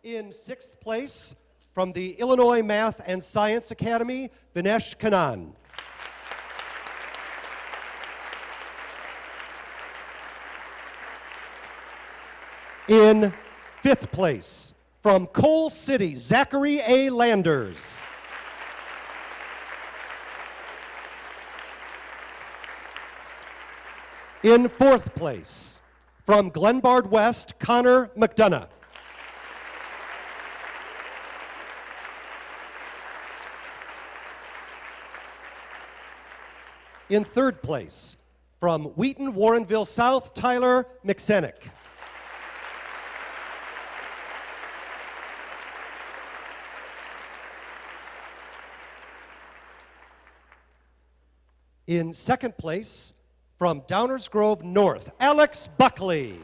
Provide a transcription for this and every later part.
In sixth place, from the Illinois Math and Science Academy, Vinesh Kannan. In fifth place, from Coal City, Zachary A. Landers. In fourth place, from Glenbard West, Connor McDonough. In third place, from Wheaton, Warrenville South, Tyler McSennick. In second place, from Downers Grove North, Alex Buckley.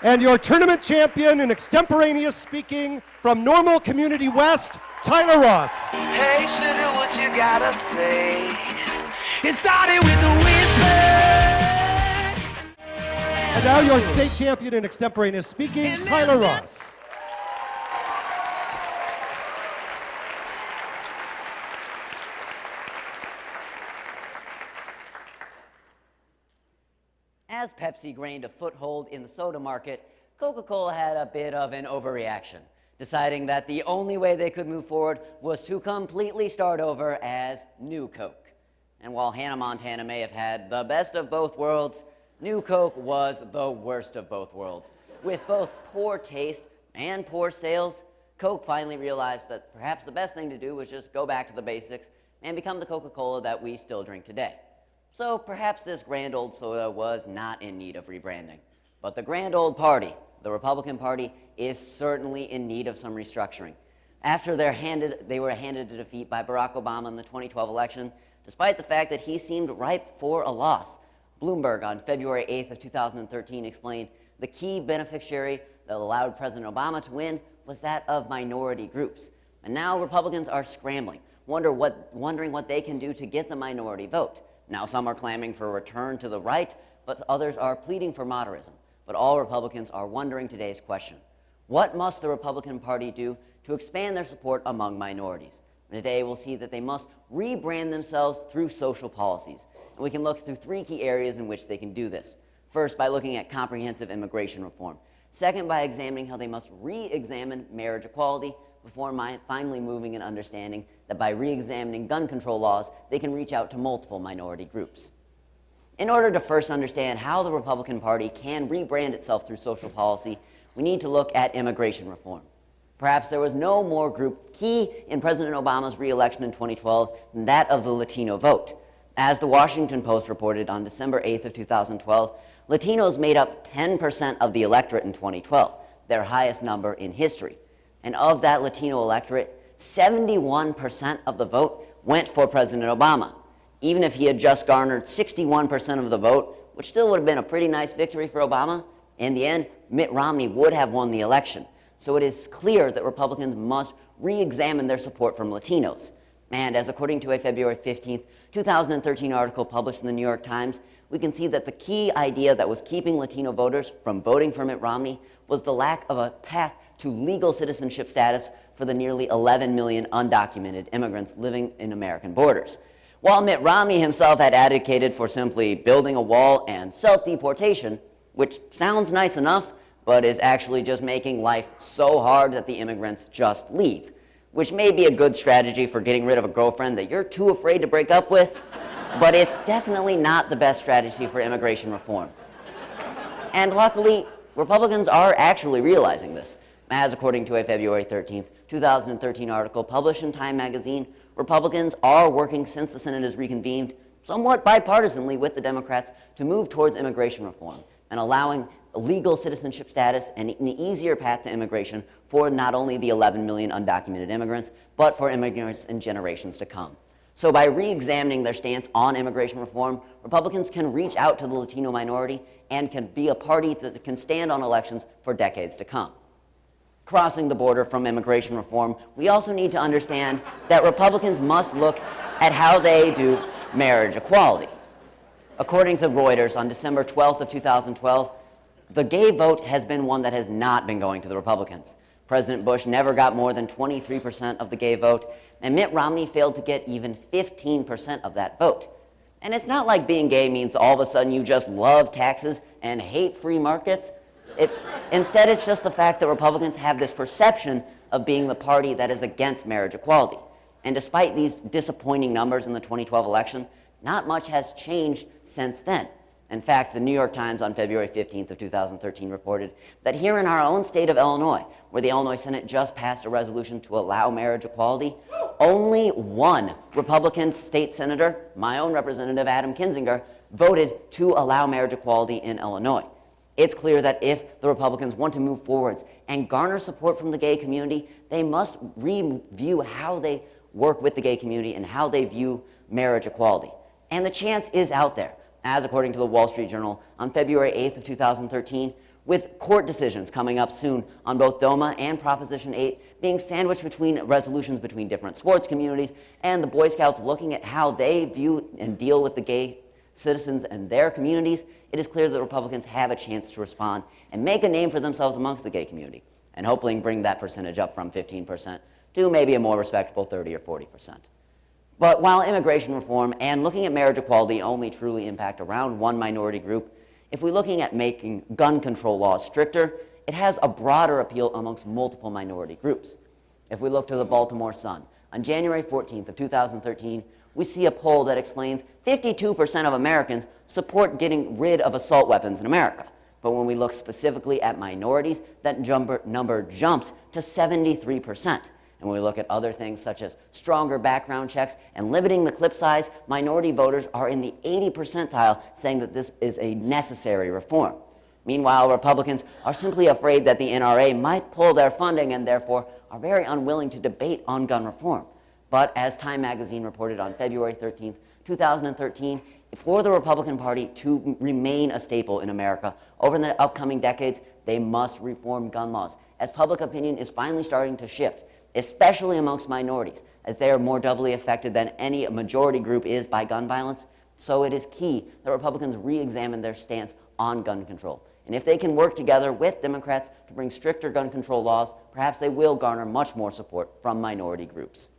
And your tournament champion in extemporaneous speaking from Normal Community West, Tyler Ross. Hey, sugar, what you gotta say? It started with a whisper. And now your state champion in extemporaneous speaking, Tyler Ross. As Pepsi gained a foothold in the soda market, Coca-Cola had a bit of an overreaction, deciding that the only way they could move forward was to completely start over as New Coke. And while Hannah Montana may have had the best of both worlds, New Coke was the worst of both worlds. With both poor taste and poor sales, Coke finally realized that perhaps the best thing to do was just go back to the basics and become the Coca-Cola that we still drink today. So perhaps this grand old soda was not in need of rebranding. But the grand old party, the Republican Party, is certainly in need of some restructuring. After they were handed to defeat by Barack Obama in the 2012 election, despite the fact that he seemed ripe for a loss, Bloomberg on February 8th of 2013 explained the key beneficiary that allowed President Obama to win was that of minority groups. And now Republicans are scrambling, wondering what they can do to get the minority vote. Now some are clamoring for a return to the right, but others are pleading for modernism. But all Republicans are wondering today's question: what must the Republican Party do to expand their support among minorities? And today we'll see that they must rebrand themselves through social policies. And we can look through three key areas in which they can do this. First, by looking at comprehensive immigration reform. Second, by examining how they must re-examine marriage equality before finally moving and understanding that by re-examining gun control laws, they can reach out to multiple minority groups. In order to first understand how the Republican Party can rebrand itself through social policy, we need to look at immigration reform. Perhaps there was no more group key in President Obama's re-election in 2012 than that of the Latino vote. As the Washington Post reported on December 8th of 2012, Latinos made up 10% of the electorate in 2012, their highest number in history. And of that Latino electorate, 71% of the vote went for President Obama. Even if he had just garnered 61% of the vote, which still would have been a pretty nice victory for Obama, in the end, Mitt Romney would have won the election. So it is clear that Republicans must re-examine their support from Latinos. And as according to a February 15th, 2013 article published in the New York Times, we can see that the key idea that was keeping Latino voters from voting for Mitt Romney was the lack of a path to legal citizenship status for the nearly 11 million undocumented immigrants living in American borders. While Mitt Romney himself had advocated for simply building a wall and self-deportation, which sounds nice enough, but is actually just making life so hard that the immigrants just leave, which may be a good strategy for getting rid of a girlfriend that you're too afraid to break up with, but it's definitely not the best strategy for immigration reform. And luckily, Republicans are actually realizing this. As according to a February 13th, 2013 article published in Time magazine, Republicans are working since the Senate has reconvened, somewhat bipartisanly with the Democrats, to move towards immigration reform and allowing legal citizenship status and an easier path to immigration for not only the 11 million undocumented immigrants, but for immigrants in generations to come. So by re-examining their stance on immigration reform, Republicans can reach out to the Latino minority and can be a party that can stand on elections for decades to come. crossing the border from immigration reform, we also need to understand that Republicans must look at how they do marriage equality. According to Reuters, on December 12th of 2012, the gay vote has been one that has not been going to the Republicans. President Bush never got more than 23% of the gay vote, and Mitt Romney failed to get even 15% of that vote. And it's not like being gay means all of a sudden you just love taxes and hate free markets. Instead, it's just the fact that Republicans have this perception of being the party that is against marriage equality. And despite these disappointing numbers in the 2012 election, not much has changed since then. In fact, the New York Times on February 15th of 2013 reported that here in our own state of Illinois, where the Illinois Senate just passed a resolution to allow marriage equality, only one Republican state senator, my own representative Adam Kinzinger, voted to allow marriage equality in Illinois. It's clear that if the Republicans want to move forwards and garner support from the gay community, they must review how they work with the gay community and how they view marriage equality. And the chance is out there, as according to the Wall Street Journal on February 8th of 2013, with court decisions coming up soon on both DOMA and Proposition 8 being sandwiched between resolutions between different sports communities and the Boy Scouts looking at how they view and deal with the gay citizens and their communities, it is clear that Republicans have a chance to respond and make a name for themselves amongst the gay community, and hopefully bring that percentage up from 15% to maybe a more respectable 30 or 40%. But while immigration reform and looking at marriage equality only truly impact around one minority group, if we're looking at making gun control laws stricter, it has a broader appeal amongst multiple minority groups. If we look to the Baltimore Sun, on January 14th of 2013, we see a poll that explains 52% of Americans support getting rid of assault weapons in America. But when we look specifically at minorities, that number jumps to 73%. And when we look at other things such as stronger background checks and limiting the clip size, minority voters are in the 80 percentile, saying that this is a necessary reform. Meanwhile, Republicans are simply afraid that the NRA might pull their funding and therefore are very unwilling to debate on gun reform. But as Time magazine reported on February 13th, 2013, for the Republican Party to remain a staple in America over the upcoming decades, they must reform gun laws, as public opinion is finally starting to shift, especially amongst minorities, as they are more doubly affected than any majority group is by gun violence. So it is key that Republicans re-examine their stance on gun control. And if they can work together with Democrats to bring stricter gun control laws, perhaps they will garner much more support from minority groups.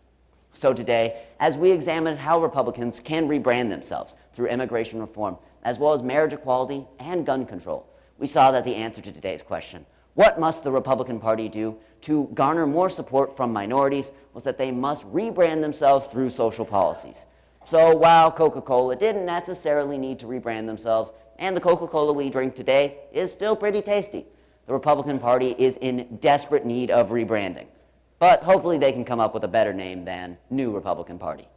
So today, as we examine how Republicans can rebrand themselves through immigration reform, as well as marriage equality and gun control, we saw that the answer to today's question, what must the Republican Party do to garner more support from minorities, was that they must rebrand themselves through social policies. So while Coca-Cola didn't necessarily need to rebrand themselves, and the Coca-Cola we drink today is still pretty tasty, the Republican Party is in desperate need of rebranding. But hopefully they can come up with a better name than New Republican Party.